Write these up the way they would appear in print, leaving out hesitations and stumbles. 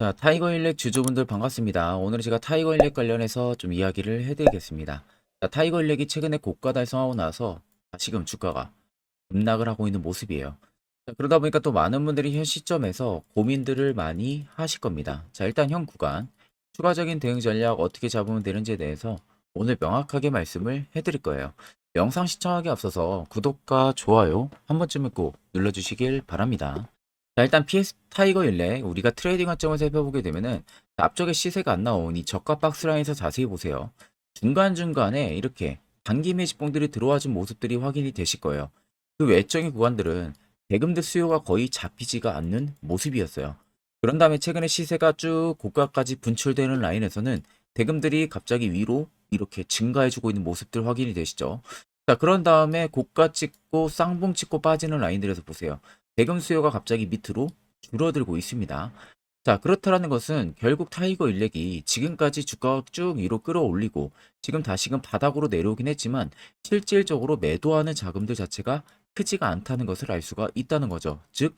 자, 타이거 일렉 주주분들 반갑습니다. 오늘 제가 타이거 일렉 관련해서 좀 이야기를 해드리겠습니다. 자, 타이거 일렉이 최근에 고가 달성하고 나서 다시금 주가가 급락을 하고 있는 모습이에요. 자, 그러다 보니까 또 많은 분들이 현 시점에서 고민들을 많이 하실 겁니다. 자, 일단 현 구간 추가적인 대응 전략 어떻게 잡으면 되는지에 대해서 오늘 명확하게 말씀을 해드릴 거예요. 영상 시청하기 앞서서 구독과 좋아요 한 번쯤은 꼭 눌러주시길 바랍니다. 자, 일단 PS 타이거 일렉 우리가 트레이딩 관점을 살펴보게 되면은 앞쪽에 시세가 안 나온 이 저가 박스 라인에서 자세히 보세요. 중간중간에 이렇게 단기 매집봉들이 들어와 준 모습들이 확인이 되실 거예요. 그 외적인 구간들은 대금대 수요가 거의 잡히지가 않는 모습이었어요. 그런 다음에 최근에 시세가 쭉 고가까지 분출되는 라인에서는 대금들이 갑자기 위로 이렇게 증가해주고 있는 모습들 확인이 되시죠. 자, 그런 다음에 고가 찍고 쌍봉 찍고 빠지는 라인들에서 보세요. 대금 수요가 갑자기 밑으로 줄어들고 있습니다. 자, 그렇다라는 것은 결국 타이거 일렉이 지금까지 주가가 쭉 위로 끌어올리고 지금 다시금 바닥으로 내려오긴 했지만 실질적으로 매도하는 자금들 자체가 크지가 않다는 것을 알 수가 있다는 거죠. 즉,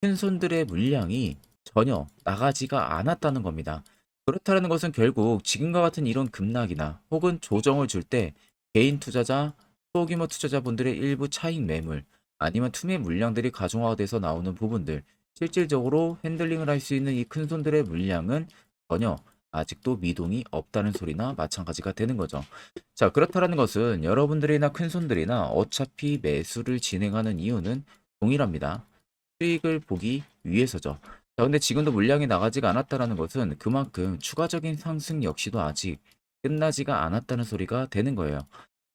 큰 손들의 물량이 전혀 나가지가 않았다는 겁니다. 그렇다는 것은 결국 지금과 같은 이런 급락이나 혹은 조정을 줄 때 개인 투자자, 소규모 투자자분들의 일부 차익 매물 아니면 투매 물량들이 가중화돼서 나오는 부분들 실질적으로 핸들링을 할 수 있는 이 큰 손들의 물량은 전혀 아직도 미동이 없다는 소리나 마찬가지가 되는 거죠. 자, 그렇다는 것은 여러분들이나 큰 손들이나 어차피 매수를 진행하는 이유는 동일합니다. 수익을 보기 위해서죠. 자, 근데 지금도 물량이 나가지가 않았다는 것은 그만큼 추가적인 상승 역시도 아직 끝나지가 않았다는 소리가 되는 거예요.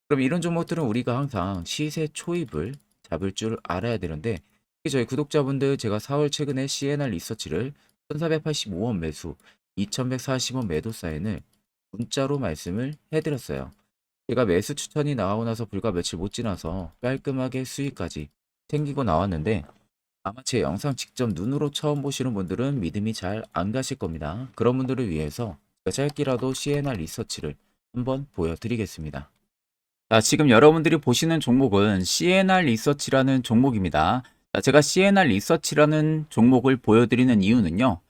그럼 이런 종목들은 우리가 항상 시세 초입을 잡을 줄 알아야 되는데 특히 저희 구독자분들 제가 4월 최근에 CNR 리서치를 1485원 매수, 2140원 매도 사인을 문자로 말씀을 해드렸어요. 제가 매수 추천이 나오고 나서 불과 며칠 못 지나서 깔끔하게 수익까지 챙기고 나왔는데 아마 제 영상 직접 눈으로 처음 보시는 분들은 믿음이 잘 안 가실 겁니다. 그런 분들을 위해서 제가 짧게라도 CNR 리서치를 한번 보여드리겠습니다. 자, 지금 여러분들이 보시는 종목은 CNR 리서치라는 종목입니다. 자, 제가 CNR 리서치라는 종목을 보여드리는 이유는요.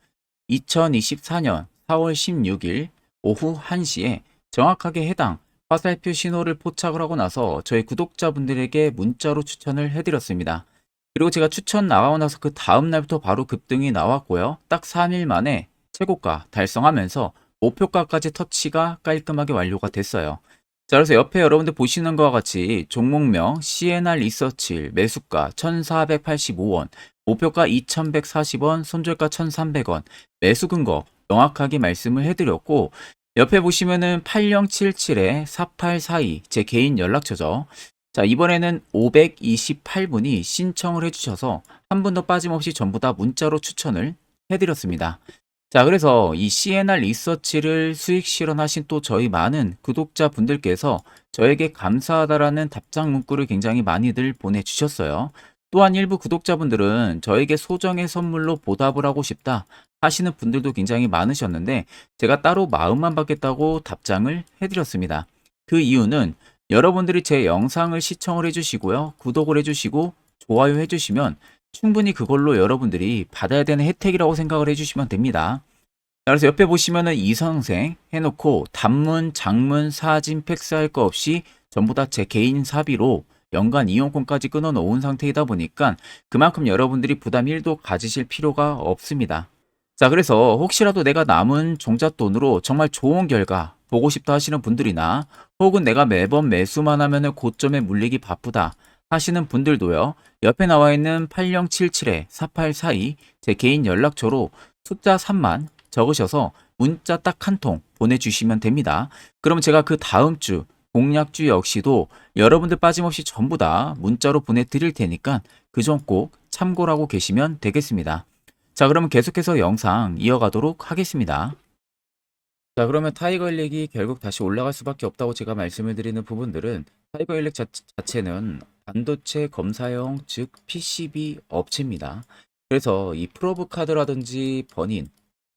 2024년 4월 16일 오후 1시에 정확하게 해당 화살표 신호를 포착을 하고 나서 저희 구독자분들에게 문자로 추천을 해드렸습니다. 그리고 제가 추천 나가고 나서 그 다음 날부터 바로 급등이 나왔고요. 딱 3일 만에 최고가 달성하면서 목표가까지 터치가 깔끔하게 완료가 됐어요. 자, 그래서 옆에 여러분들 보시는 것과 같이 종목명 CNR 리서치 매수가 1485원, 목표가 2140원, 손절가 1300원, 매수 근거 명확하게 말씀을 해드렸고, 옆에 보시면은 8077-4842 제 개인 연락처죠. 자, 이번에는 528분이 신청을 해주셔서 한 분도 빠짐없이 전부 다 문자로 추천을 해드렸습니다. 자, 그래서 이 CNR 리서치를 수익 실현하신 또 저희 많은 구독자분들께서 저에게 감사하다라는 답장 문구를 굉장히 많이들 보내주셨어요. 또한 일부 구독자분들은 저에게 소정의 선물로 보답을 하고 싶다 하시는 분들도 굉장히 많으셨는데 제가 따로 마음만 받겠다고 답장을 해드렸습니다. 그 이유는 여러분들이 제 영상을 시청을 해주시고요. 구독을 해주시고 좋아요 해주시면 충분히 그걸로 여러분들이 받아야 되는 혜택이라고 생각을 해주시면 됩니다. 그래서 옆에 보시면은 이선생 해놓고 단문, 장문, 사진, 팩스할 거 없이 전부 다 제 개인 사비로 연간 이용권까지 끊어 놓은 상태이다 보니까 그만큼 여러분들이 부담 1도 가지실 필요가 없습니다. 자, 그래서 혹시라도 내가 남은 종잣돈으로 정말 좋은 결과 보고 싶다 하시는 분들이나 혹은 내가 매번 매수만 하면은 고점에 물리기 바쁘다 하시는 분들도요. 옆에 나와 있는 8077-4842 제 개인 연락처로 숫자 3만 적으셔서 문자 딱 한 통 보내주시면 됩니다. 그럼 제가 그 다음 주 공략주 역시도 여러분들 빠짐없이 전부 다 문자로 보내드릴 테니까 그 점 꼭 참고를 하고 계시면 되겠습니다. 자, 그러면 계속해서 영상 이어가도록 하겠습니다. 자, 그러면 타이거 일렉이 결국 다시 올라갈 수밖에 없다고 제가 말씀을 드리는 부분들은 타이거 일렉 자체는 반도체 검사용 즉 PCB 업체입니다. 그래서 이 프로브 카드라든지 버닌,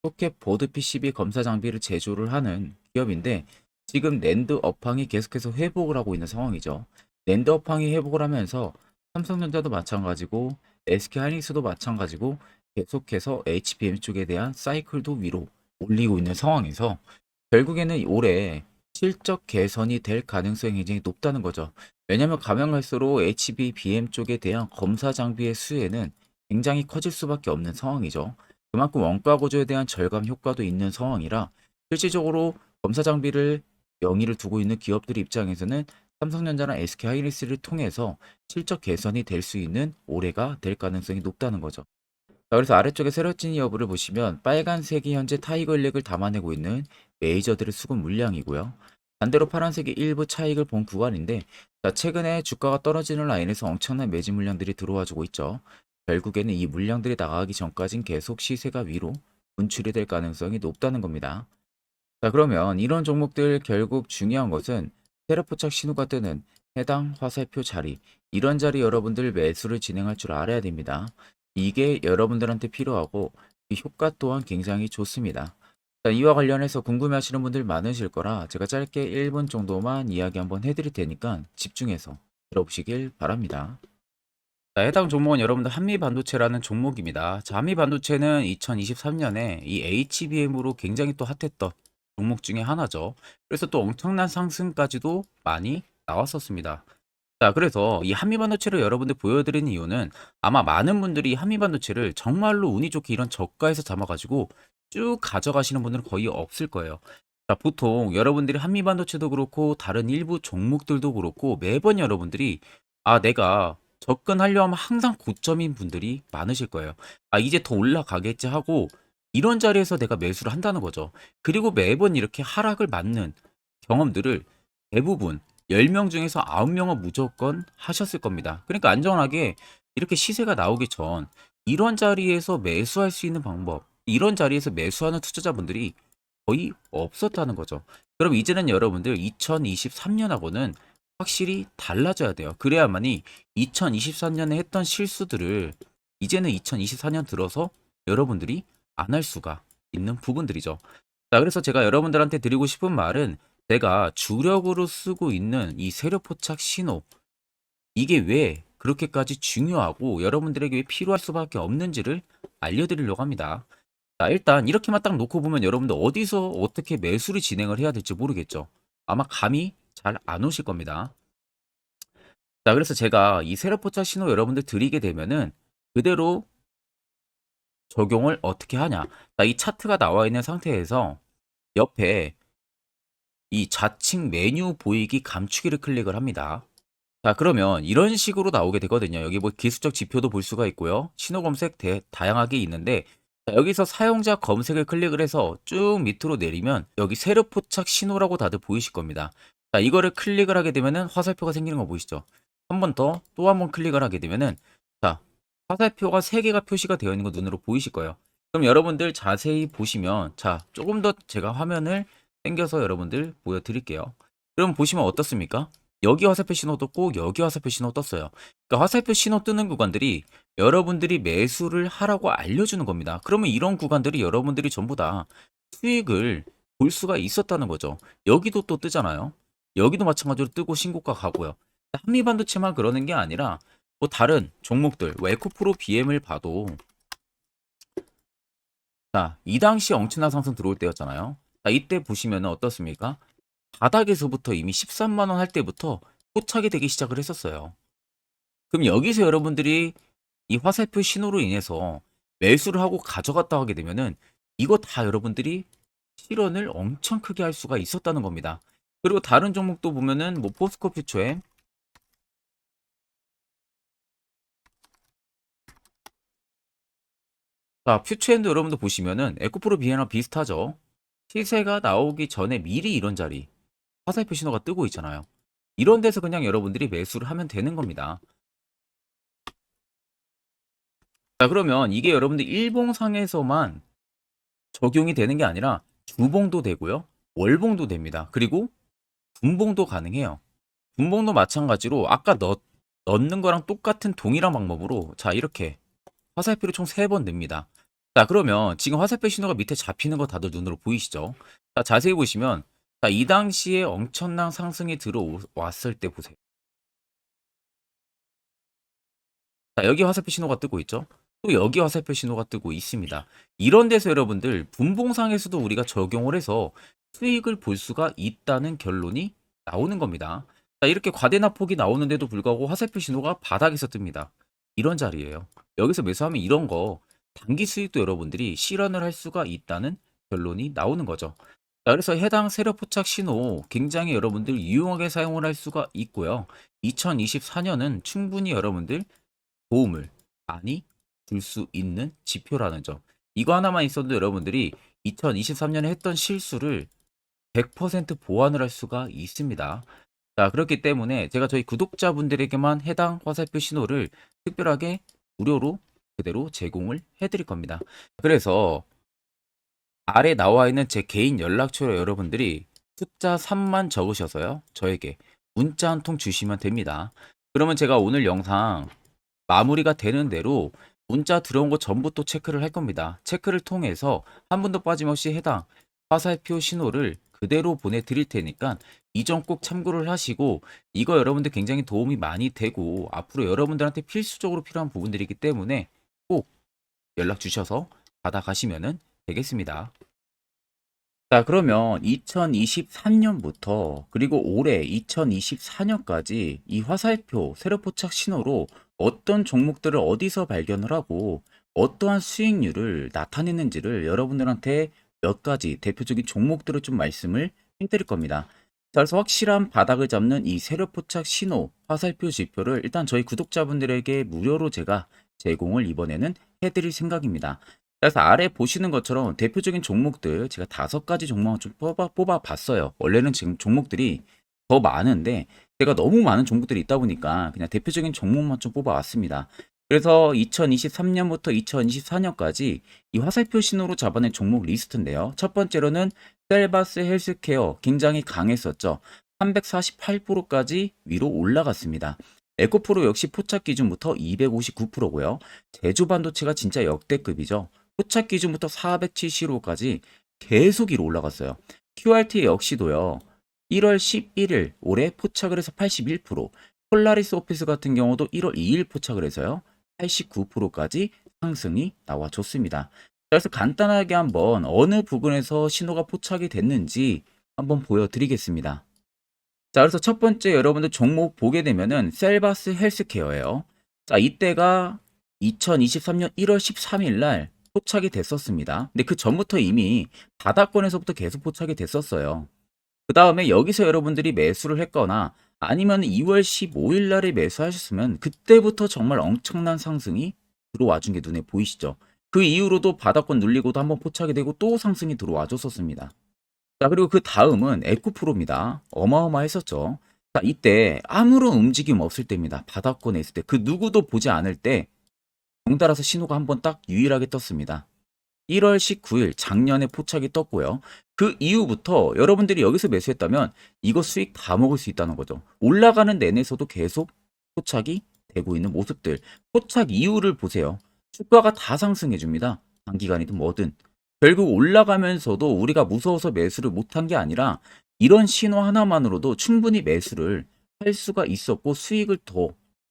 소켓 보드 PCB 검사 장비를 제조를 하는 기업인데 지금 낸드 업황이 계속해서 회복을 하고 있는 상황이죠. 낸드 업황이 회복을 하면서 삼성전자도 마찬가지고 SK 하이닉스도 마찬가지고 계속해서 HBM 쪽에 대한 사이클도 위로 올리고 있는 상황에서 결국에는 올해 실적 개선이 될 가능성이 굉장히 높다는 거죠. 왜냐하면 가면 갈수록 HBM 쪽에 대한 검사 장비의 수혜는 굉장히 커질 수밖에 없는 상황이죠. 그만큼 원가 구조에 대한 절감 효과도 있는 상황이라 실질적으로 검사 장비를 영위를 두고 있는 기업들 입장에서는 삼성전자나 SK하이닉스를 통해서 실적 개선이 될 수 있는 올해가 될 가능성이 높다는 거죠. 자, 그래서 아래쪽에 세력진위 여부를 보시면 빨간색이 현재 타이거 일렉을 담아내고 있는 메이저들의 수급 물량이고요. 반대로 파란색이 일부 차익을 본 구간인데, 자, 최근에 주가가 떨어지는 라인에서 엄청난 매집 물량들이 들어와주고 있죠. 결국에는 이 물량들이 나가기 전까진 계속 시세가 위로 분출이 될 가능성이 높다는 겁니다. 자, 그러면 이런 종목들 결국 중요한 것은 세력포착 신호가 뜨는 해당 화살표 자리, 이런 자리 여러분들 매수를 진행할 줄 알아야 됩니다. 이게 여러분들한테 필요하고 이 효과 또한 굉장히 좋습니다. 자, 이와 관련해서 궁금해하시는 분들 많으실 거라 제가 짧게 1분 정도만 이야기 한번 해드릴 테니까 집중해서 들어보시길 바랍니다. 자, 해당 종목은 여러분들 한미반도체라는 종목입니다. 자, 한미반도체는 2023년에 이 HBM으로 굉장히 또 핫했던 종목 중에 하나죠. 그래서 또 엄청난 상승까지도 많이 나왔었습니다. 자, 그래서 이 한미반도체를 여러분들 보여드리는 이유는 아마 많은 분들이 한미반도체를 정말로 운이 좋게 이런 저가에서 잡아가지고 쭉 가져가시는 분들은 거의 없을 거예요. 자, 보통 여러분들이 한미반도체도 그렇고 다른 일부 종목들도 그렇고 매번 여러분들이 내가 접근하려 하면 항상 고점인 분들이 많으실 거예요. 이제 더 올라가겠지 하고 이런 자리에서 내가 매수를 한다는 거죠. 그리고 매번 이렇게 하락을 맞는 경험들을 대부분 10명 중에서 9명은 무조건 하셨을 겁니다. 그러니까 안전하게 이렇게 시세가 나오기 전 이런 자리에서 매수할 수 있는 방법, 이런 자리에서 매수하는 투자자분들이 거의 없었다는 거죠. 그럼 이제는 여러분들 2023년하고는 확실히 달라져야 돼요. 그래야만이 2023년에 했던 실수들을 이제는 2024년 들어서 여러분들이 안 할 수가 있는 부분들이죠. 자, 그래서 제가 여러분들한테 드리고 싶은 말은 내가 주력으로 쓰고 있는 이 세력 포착 신호, 이게 왜 그렇게까지 중요하고 여러분들에게 왜 필요할 수밖에 없는지를 알려드리려고 합니다. 자, 일단 이렇게만 딱 놓고 보면 여러분들 어디서 어떻게 매수를 진행을 해야 될지 모르겠죠. 아마 감이 잘 안 오실 겁니다. 자, 그래서 제가 이 세력 포착 신호 여러분들 드리게 되면은 그대로 적용을 어떻게 하냐. 자, 이 차트가 나와 있는 상태에서 옆에 이 좌측 메뉴 보이기 감추기를 클릭을 합니다. 자, 그러면 이런 식으로 나오게 되거든요. 여기 뭐 기술적 지표도 볼 수가 있고요. 신호 검색 다양하게 있는데, 자, 여기서 사용자 검색을 클릭을 해서 쭉 밑으로 내리면 여기 세력 포착 신호라고 다들 보이실 겁니다. 자, 이거를 클릭을 하게 되면은 화살표가 생기는 거 보이시죠? 한 번 더 또 한 번 클릭을 하게 되면은 자, 화살표가 3개가 표시가 되어 있는 거 눈으로 보이실 거예요. 그럼 여러분들 자세히 보시면 자, 조금 더 제가 화면을 당겨서 여러분들 보여드릴게요. 그럼 보시면 어떻습니까? 여기 화살표 신호 떴고 여기 화살표 신호 떴어요. 그러니까 화살표 신호 뜨는 구간들이 여러분들이 매수를 하라고 알려주는 겁니다. 그러면 이런 구간들이 여러분들이 전부 다 수익을 볼 수가 있었다는 거죠. 여기도 또 뜨잖아요. 여기도 마찬가지로 뜨고 신고가 가고요. 한미반도체만 그러는 게 아니라 뭐 다른 종목들, 뭐 에코프로 BM을 봐도 자, 이 당시 엄청난 상승 들어올 때였잖아요. 자, 이때 보시면 어떻습니까? 바닥에서부터 이미 13만 원 할 때부터 포착이 되기 시작을 했었어요. 그럼 여기서 여러분들이 이 화살표 신호로 인해서 매수를 하고 가져갔다 하게 되면은 이거 다 여러분들이 실현을 엄청 크게 할 수가 있었다는 겁니다. 그리고 다른 종목도 보면은 뭐 포스코 퓨처엠, 자, 퓨처엠도 여러분들 보시면은 에코프로 비에나 비슷하죠. 시세가 나오기 전에 미리 이런 자리 화살표 신호가 뜨고 있잖아요. 이런 데서 그냥 여러분들이 매수를 하면 되는 겁니다. 자, 그러면 이게 여러분들 일봉상에서만 적용이 되는 게 아니라 주봉도 되고요. 월봉도 됩니다. 그리고 분봉도 가능해요. 분봉도 마찬가지로 아까 넣는 거랑 똑같은 동일한 방법으로 자, 이렇게 화살표를 총 3번 냅니다. 자, 그러면 지금 화살표 신호가 밑에 잡히는 거 다들 눈으로 보이시죠? 자, 자세히 보시면 자, 이 당시에 엄청난 상승이 들어왔을 때 보세요. 자, 여기 화살표 신호가 뜨고 있죠? 또 여기 화살표 신호가 뜨고 있습니다. 이런 데서 여러분들 분봉상에서도 우리가 적용을 해서 수익을 볼 수가 있다는 결론이 나오는 겁니다. 자, 이렇게 과대납폭이 나오는데도 불구하고 화살표 신호가 바닥에서 뜹니다. 이런 자리예요. 여기서 매수하면 이런 거 단기 수익도 여러분들이 실현을 할 수가 있다는 결론이 나오는 거죠. 자, 그래서 해당 세력 포착 신호 굉장히 여러분들 유용하게 사용을 할 수가 있고요. 2024년은 충분히 여러분들 도움을 많이 줄 수 있는 지표라는 점. 이거 하나만 있어도 여러분들이 2023년에 했던 실수를 100% 보완을 할 수가 있습니다. 자, 그렇기 때문에 제가 저희 구독자분들에게만 해당 화살표 신호를 특별하게 무료로 그대로 제공을 해드릴 겁니다. 그래서 아래 나와 있는 제 개인 연락처로 여러분들이 숫자 3만 적으셔서요. 저에게 문자 한 통 주시면 됩니다. 그러면 제가 오늘 영상 마무리가 되는 대로 문자 들어온 거 전부 또 체크를 할 겁니다. 체크를 통해서 한 분도 빠짐없이 해당 화살표 신호를 그대로 보내드릴 테니까 이 점 꼭 참고를 하시고, 이거 여러분들 굉장히 도움이 많이 되고 앞으로 여러분들한테 필수적으로 필요한 부분들이기 때문에 꼭 연락 주셔서 받아가시면 되겠습니다. 자, 그러면 2023년부터 그리고 올해 2024년까지 이 화살표 세로포착 신호로 어떤 종목들을 어디서 발견을 하고 어떠한 수익률을 나타내는지를 여러분들한테 몇 가지 대표적인 종목들을 좀 말씀을 해드릴 겁니다. 자, 그래서 확실한 바닥을 잡는 이 세로포착 신호 화살표 지표를 일단 저희 구독자분들에게 무료로 제가 제공을 이번에는 해드릴 생각입니다. 그래서 아래 보시는 것처럼 대표적인 종목들 제가 5가지 종목을 좀 뽑아 봤어요. 원래는 지금 종목들이 더 많은데 제가 너무 많은 종목들이 있다 보니까 그냥 대표적인 종목만 좀 뽑아 왔습니다. 그래서 2023년부터 2024년까지 이 화살표 신호로 잡아낸 종목 리스트인데요. 첫 번째로는 셀바스 헬스케어 굉장히 강했었죠. 348%까지 위로 올라갔습니다. 에코프로 역시 포착 기준부터 259%고요. 제주반도체가 진짜 역대급이죠. 포착 기준부터 475까지 계속 위로 올라갔어요. QRT 역시도요. 1월 11일 올해 포착을 해서 81%, 폴라리스 오피스 같은 경우도 1월 2일 포착을 해서요. 89%까지 상승이 나와줬습니다. 그래서 간단하게 한번 어느 부분에서 신호가 포착이 됐는지 한번 보여드리겠습니다. 자, 그래서 첫 번째 여러분들 종목 보게 되면은 셀바스 헬스케어예요. 자, 이때가 2023년 1월 13일 날 포착이 됐었습니다. 근데 그 전부터 이미 바닥권에서부터 계속 포착이 됐었어요. 그 다음에 여기서 여러분들이 매수를 했거나 아니면 2월 15일 날에 매수하셨으면 그때부터 정말 엄청난 상승이 들어와 준 게 눈에 보이시죠? 그 이후로도 바닥권 눌리고도 한번 포착이 되고 또 상승이 들어와 줬었습니다. 자, 그리고 그 다음은 에코프로입니다. 어마어마했었죠. 자, 이때 아무런 움직임 없을 때입니다. 바닥권에 있을 때. 그 누구도 보지 않을 때 덩달아서 신호가 한번 딱 유일하게 떴습니다. 1월 19일 작년에 포착이 떴고요. 그 이후부터 여러분들이 여기서 매수했다면 이거 수익 다 먹을 수 있다는 거죠. 올라가는 내내서도 계속 포착이 되고 있는 모습들. 포착 이후를 보세요. 주가가 다 상승해 줍니다. 단기간이든 뭐든. 결국 올라가면서도 우리가 무서워서 매수를 못한 게 아니라 이런 신호 하나만으로도 충분히 매수를 할 수가 있었고 수익을 더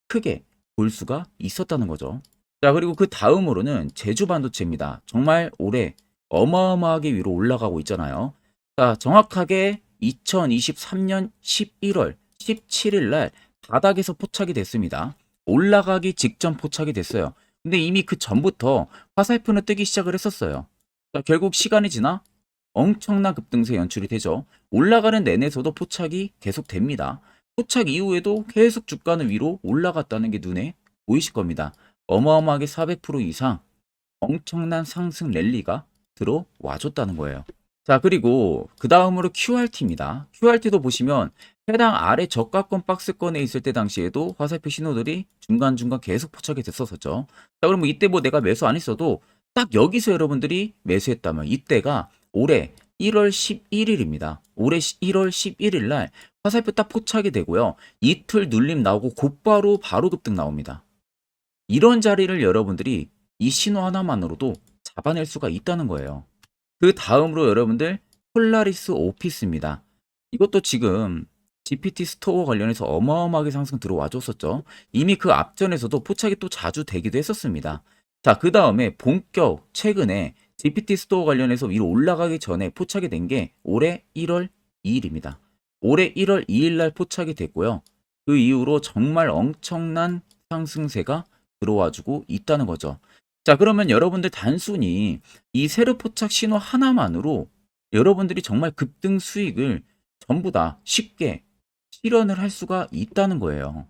크게 볼 수가 있었다는 거죠. 자, 그리고 그 다음으로는 제주 반도체입니다. 정말 올해 어마어마하게 위로 올라가고 있잖아요. 자, 정확하게 2023년 11월 17일 날 바닥에서 포착이 됐습니다. 올라가기 직전 포착이 됐어요. 근데 이미 그 전부터 화살표는 뜨기 시작을 했었어요. 자, 결국 시간이 지나 엄청난 급등세 연출이 되죠. 올라가는 내내서도 포착이 계속 됩니다. 포착 이후에도 계속 주가는 위로 올라갔다는 게 눈에 보이실 겁니다. 어마어마하게 400% 이상 엄청난 상승 랠리가 들어와 줬다는 거예요. 자, 그리고 그 다음으로 QRT입니다. QRT도 보시면 해당 아래 저가권 박스권에 있을 때 당시에도 화살표 신호들이 중간중간 계속 포착이 됐었죠. 자, 그러면 이때 뭐 내가 매수 안 했어도 딱 여기서 여러분들이 매수했다면 이때가 올해 1월 11일입니다. 올해 1월 11일 날 화살표 딱 포착이 되고요. 이틀 눌림 나오고 곧바로 바로 급등 나옵니다. 이런 자리를 여러분들이 이 신호 하나만으로도 잡아낼 수가 있다는 거예요. 그 다음으로 여러분들 폴라리스 오피스입니다. 이것도 지금 GPT 스토어 관련해서 어마어마하게 상승 들어와 줬었죠. 이미 그 앞전에서도 포착이 또 자주 되기도 했었습니다. 자, 그 다음에 본격 최근에 GPT 스토어 관련해서 위로 올라가기 전에 포착이 된 게 올해 1월 2일입니다. 올해 1월 2일 날 포착이 됐고요. 그 이후로 정말 엄청난 상승세가 들어와주고 있다는 거죠. 자, 그러면 여러분들 단순히 이 세력 포착 신호 하나만으로 여러분들이 정말 급등 수익을 전부 다 쉽게 실현을 할 수가 있다는 거예요.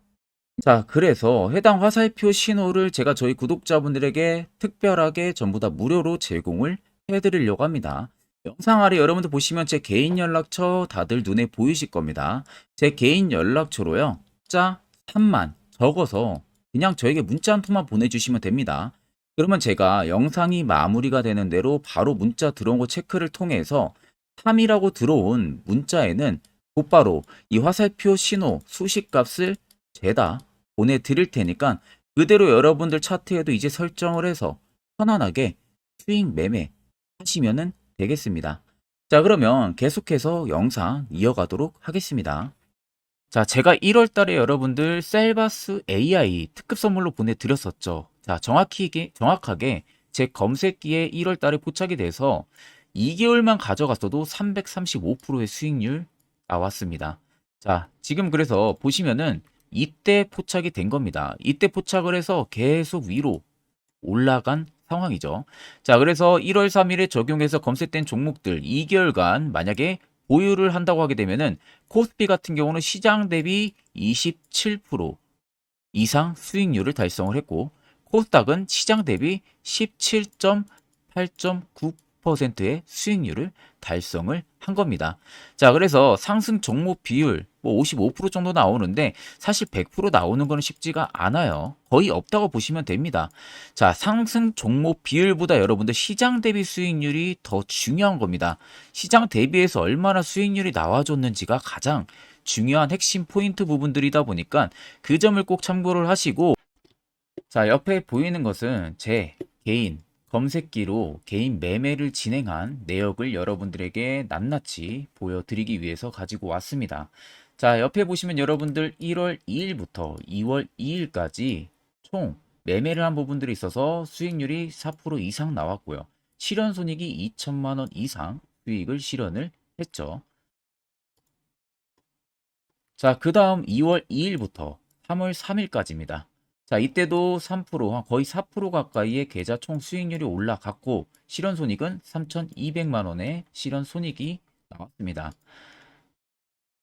자, 그래서 해당 화살표 신호를 제가 저희 구독자분들에게 특별하게 전부 다 무료로 제공을 해드리려고 합니다. 영상 아래 여러분들 보시면 제 개인 연락처 다들 눈에 보이실 겁니다. 제 개인 연락처로요. 숫자 3만 적어서 그냥 저에게 문자 한 통만 보내주시면 됩니다. 그러면 제가 영상이 마무리가 되는 대로 바로 문자 들어온 거 체크를 통해서 3이라고 들어온 문자에는 곧바로 이 화살표 신호 수식값을 죄다 보내드릴 테니까 그대로 여러분들 차트에도 이제 설정을 해서 편안하게 수익 매매 하시면 되겠습니다. 자, 그러면 계속해서 영상 이어가도록 하겠습니다. 자, 제가 1월 달에 여러분들 셀바스 AI 특급 선물로 보내드렸었죠. 자, 정확하게 제 검색기에 1월 달에 포착이 돼서 2개월만 가져갔어도 335%의 수익률 나왔습니다. 자, 지금 그래서 보시면은 이때 포착이 된 겁니다. 이때 포착을 해서 계속 위로 올라간 상황이죠. 자, 그래서 1월 3일에 적용해서 검색된 종목들 2개월간 만약에 보유를 한다고 하게 되면은 코스피 같은 경우는 시장 대비 27% 이상 수익률을 달성을 했고 코스닥은 시장 대비 17.8.9%의 수익률을 달성을 한 겁니다. 자, 그래서 상승 종목 비율 뭐 55% 정도 나오는데 사실 100% 나오는 거는 쉽지가 않아요. 거의 없다고 보시면 됩니다. 자, 상승 종목 비율보다 여러분들 시장 대비 수익률이 더 중요한 겁니다. 시장 대비해서 얼마나 수익률이 나와줬는지가 가장 중요한 핵심 포인트 부분들이다 보니까 그 점을 꼭 참고를 하시고, 자, 옆에 보이는 것은 제 개인 검색기로 개인 매매를 진행한 내역을 여러분들에게 낱낱이 보여드리기 위해서 가지고 왔습니다. 자, 옆에 보시면 여러분들 1월 2일부터 2월 2일까지 총 매매를 한 부분들이 있어서 수익률이 4% 이상 나왔고요. 실현 손익이 2천만 원 이상 수익을 실현을 했죠. 자, 그 다음 2월 2일부터 3월 3일까지입니다. 자, 이때도 3%, 거의 4% 가까이의 계좌 총 수익률이 올라갔고, 실현손익은 3,200만 원의 실현손익이 나왔습니다.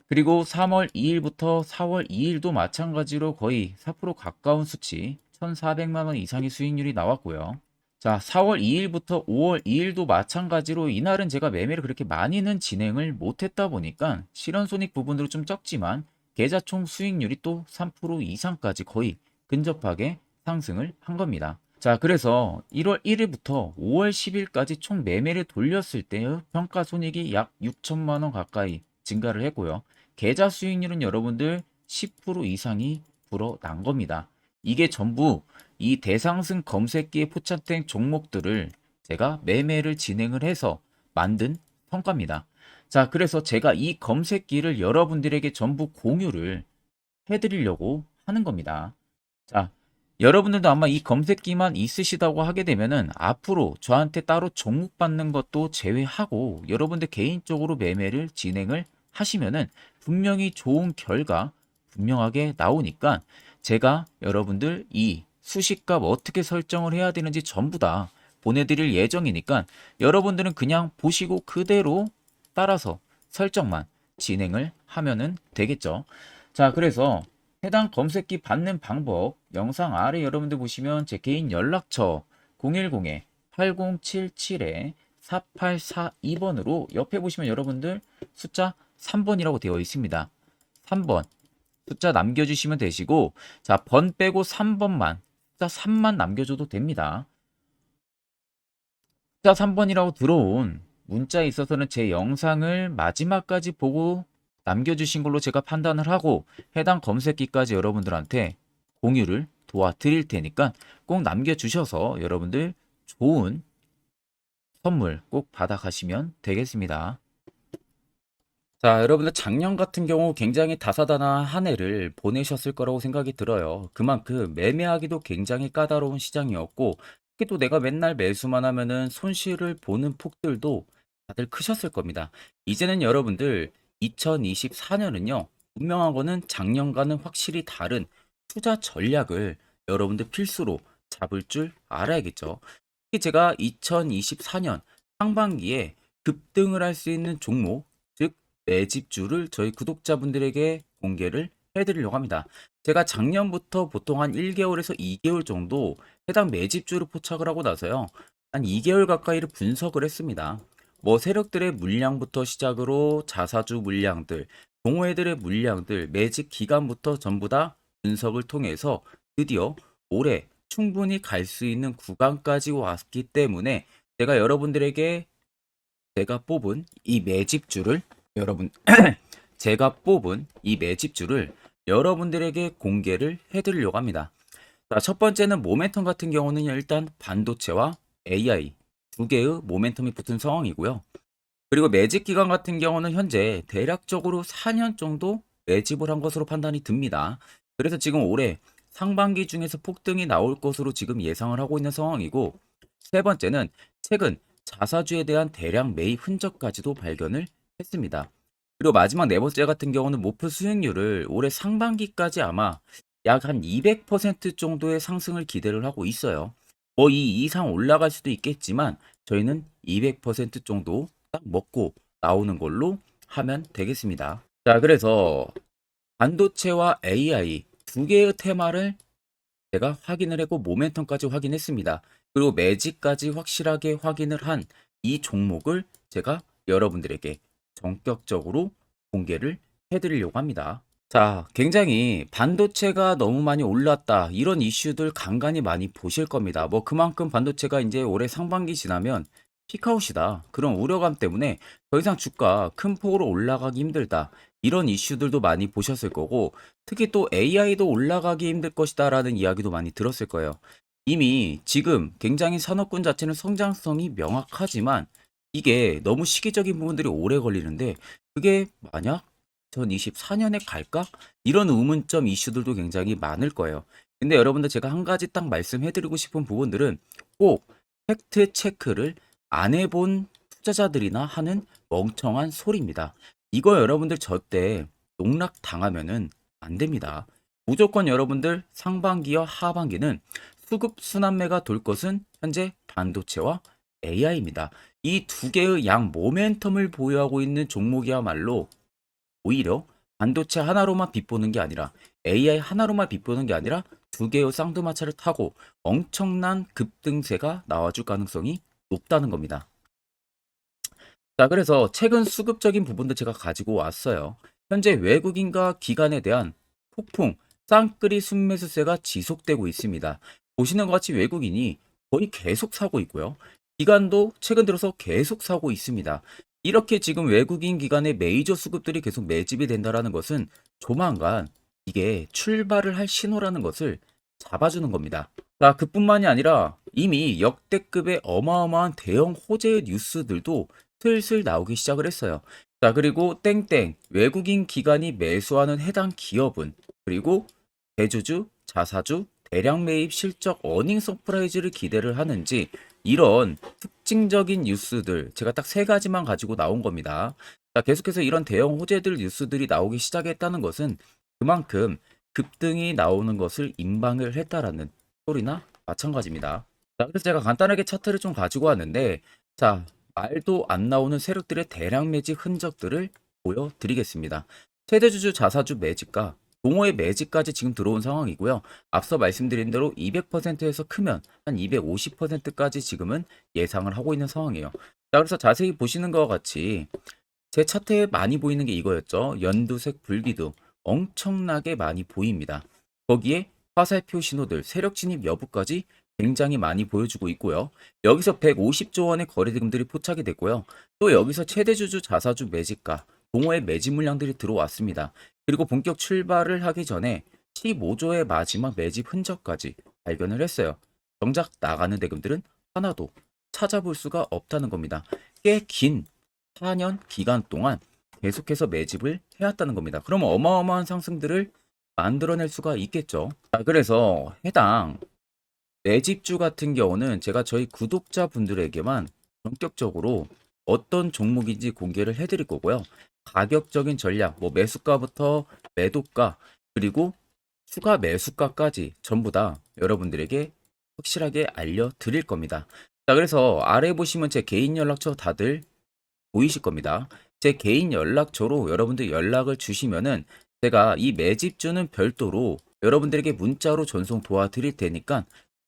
그리고 3월 2일부터 4월 2일도 마찬가지로 거의 4% 가까운 수치, 1,400만 원 이상의 수익률이 나왔고요. 자, 4월 2일부터 5월 2일도 마찬가지로 이날은 제가 매매를 그렇게 많이는 진행을 못했다 보니까 실현손익 부분으로 좀 적지만 계좌 총 수익률이 또 3% 이상까지 거의 근접하게 상승을 한 겁니다. 자, 그래서 1월 1일부터 5월 10일까지 총 매매를 돌렸을 때의 평가 손익이 약 6천만 원 가까이 증가를 했고요. 계좌 수익률은 여러분들 10% 이상이 불어난 겁니다. 이게 전부 이 대상승 검색기에 포착된 종목들을 제가 매매를 진행을 해서 만든 성과입니다. 자, 그래서 제가 이 검색기를 여러분들에게 전부 공유를 해드리려고 하는 겁니다. 자, 여러분들도 아마 이 검색기만 있으시다고 하게 되면은 앞으로 저한테 따로 종목 받는 것도 제외하고 여러분들 개인적으로 매매를 진행을 하시면은 분명히 좋은 결과 분명하게 나오니까 제가 여러분들 이 수식값 어떻게 설정을 해야 되는지 전부 다 보내드릴 예정이니까 여러분들은 그냥 보시고 그대로 따라서 설정만 진행을 하면은 되겠죠. 자, 그래서 해당 검색기 받는 방법 영상 아래 여러분들 보시면 제 개인 연락처 010-8077-4842번으로 옆에 보시면 여러분들 숫자 3번이라고 되어 있습니다. 3번 숫자 남겨주시면 되시고, 자, 번 빼고 3번만 숫자 3만 남겨줘도 됩니다. 숫자 3번이라고 들어온 문자에 있어서는 제 영상을 마지막까지 보고 남겨주신 걸로 제가 판단을 하고 해당 검색기까지 여러분들한테 공유를 도와드릴 테니까 꼭 남겨주셔서 여러분들 좋은 선물 꼭 받아가시면 되겠습니다. 자, 여러분들 작년 같은 경우 굉장히 다사다난한 한 해를 보내셨을 거라고 생각이 들어요. 그만큼 매매하기도 굉장히 까다로운 시장이었고 특히 또 내가 맨날 매수만 하면은 손실을 보는 폭들도 다들 크셨을 겁니다. 이제는 여러분들 2024년은요. 분명한 거는 작년과는 확실히 다른 투자 전략을 여러분들 필수로 잡을 줄 알아야겠죠. 특히 제가 2024년 상반기에 급등을 할 수 있는 종목, 즉 매집주를 저희 구독자분들에게 공개를 해드리려고 합니다. 제가 작년부터 보통 한 1개월에서 2개월 정도 해당 매집주를 포착을 하고 나서요. 한 2개월 가까이를 분석을 했습니다. 뭐 세력들의 물량부터 시작으로 자사주 물량들, 동호회들의 물량들, 매집 기간부터 전부 다 분석을 통해서 드디어 올해 충분히 갈 수 있는 구간까지 왔기 때문에 제가 여러분들에게 제가 뽑은 이 매집주를 여러분 제가 뽑은 이 매집주를 여러분들에게 공개를 해드리려고 합니다. 자, 첫 번째는 모멘텀 같은 경우는 일단 반도체와 AI 두 개의 모멘텀이 붙은 상황이고요. 그리고 매집 기간 같은 경우는 현재 대략적으로 4년 정도 매집을 한 것으로 판단이 듭니다. 그래서 지금 올해 상반기 중에서 폭등이 나올 것으로 지금 예상을 하고 있는 상황이고, 세 번째는 최근 자사주에 대한 대량 매입 흔적까지도 발견을 했습니다. 그리고 마지막 네 번째 같은 경우는 목표 수익률을 올해 상반기까지 아마 약 한 200% 정도의 상승을 기대를 하고 있어요. 뭐 이 이상 올라갈 수도 있겠지만 저희는 200% 정도 딱 먹고 나오는 걸로 하면 되겠습니다. 자, 그래서 반도체와 AI 두 개의 테마를 제가 확인을 했고 모멘텀까지 확인했습니다. 그리고 매직까지 확실하게 확인을 한 이 종목을 제가 여러분들에게 전격적으로 공개를 해드리려고 합니다. 자, 굉장히 반도체가 너무 많이 올랐다, 이런 이슈들 간간히 많이 보실 겁니다. 뭐 그만큼 반도체가 이제 올해 상반기 지나면 피크아웃이다, 그런 우려감 때문에 더 이상 주가 큰 폭으로 올라가기 힘들다, 이런 이슈들도 많이 보셨을 거고, 특히 또 AI도 올라가기 힘들 것이다 라는 이야기도 많이 들었을 거예요. 이미 지금 굉장히 산업군 자체는 성장성이 명확하지만 이게 너무 시기적인 부분들이 오래 걸리는데, 그게 만약 2024년에 갈까? 이런 의문점 이슈들도 굉장히 많을 거예요. 근데 여러분들 제가 한 가지 딱 말씀해드리고 싶은 부분들은 꼭 팩트 체크를 안 해본 투자자들이나 하는 멍청한 소리입니다. 이거 여러분들 절대 농락 당하면은 안 됩니다. 무조건 여러분들 상반기와 하반기는 수급 순환매가 돌 것은 현재 반도체와 AI입니다. 이 두 개의 양 모멘텀을 보유하고 있는 종목이야말로 오히려 반도체 하나로만 빗보는 게 아니라 AI 하나로만 빗보는 게 아니라 두 개의 쌍두마차를 타고 엄청난 급등세가 나와줄 가능성이 높다는 겁니다. 자, 그래서 최근 수급적인 부분도 제가 가지고 왔어요. 현재 외국인과 기관에 대한 폭풍 쌍끌이 순매수세가 지속되고 있습니다. 보시는 것 같이 외국인이 거의 계속 사고 있고요. 기관도 최근 들어서 계속 사고 있습니다. 이렇게 지금 외국인 기관의 메이저 수급들이 계속 매집이 된다라는 것은 조만간 이게 출발을 할 신호라는 것을 잡아주는 겁니다. 자, 그뿐만이 아니라 이미 역대급의 어마어마한 대형 호재의 뉴스들도 슬슬 나오기 시작을 했어요. 자, 그리고 땡땡 외국인 기관이 매수하는 해당 기업은, 그리고 대주주, 자사주, 대량 매입 실적 어닝 서프라이즈를 기대를 하는지, 이런 특징적인 뉴스들 제가 딱 세 가지만 가지고 나온 겁니다. 자, 계속해서 이런 대형 호재들 뉴스들이 나오기 시작했다는 것은 그만큼 급등이 나오는 것을 임방을 했다라는 소리나 마찬가지입니다. 자, 그래서 제가 간단하게 차트를 좀 가지고 왔는데, 자, 말도 안 나오는 세력들의 대량 매집 흔적들을 보여드리겠습니다. 최대주주 자사주 매집과 동호회 매집까지 지금 들어온 상황이고요. 앞서 말씀드린 대로 200%에서 크면 한 250%까지 지금은 예상을 하고 있는 상황이에요. 자, 그래서 자세히 보시는 것과 같이 제 차트에 많이 보이는 게 이거였죠. 연두색 불기둥 엄청나게 많이 보입니다. 거기에 화살표 신호들, 세력 진입 여부까지 굉장히 많이 보여주고 있고요. 여기서 150조 원의 거래대금들이 포착이 됐고요. 또 여기서 최대주주 자사주 매집가, 동호회 매집 물량들이 들어왔습니다. 그리고 본격 출발을 하기 전에 15조의 마지막 매집 흔적까지 발견을 했어요. 정작 나가는 대금들은 하나도 찾아볼 수가 없다는 겁니다. 꽤 긴 4년 기간 동안 계속해서 매집을 해왔다는 겁니다. 그러면 어마어마한 상승들을 만들어낼 수가 있겠죠. 자, 그래서 해당 매집주 같은 경우는 제가 저희 구독자분들에게만 본격적으로 어떤 종목인지 공개를 해드릴 거고요. 가격적인 전략, 뭐 매수가부터 매도가, 그리고 추가 매수가까지 전부 다 여러분들에게 확실하게 알려드릴 겁니다. 자, 그래서 아래 보시면 제 개인 연락처 다들 보이실 겁니다. 제 개인 연락처로 여러분들 연락을 주시면은 제가 이 매집주는 별도로 여러분들에게 문자로 전송 도와드릴 테니까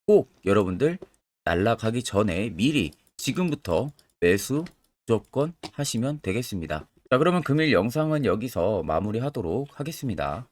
꼭 여러분들 날라가기 전에 미리 지금부터 매수 무조건 하시면 되겠습니다. 자, 그러면 금일 영상은 여기서 마무리하도록 하겠습니다.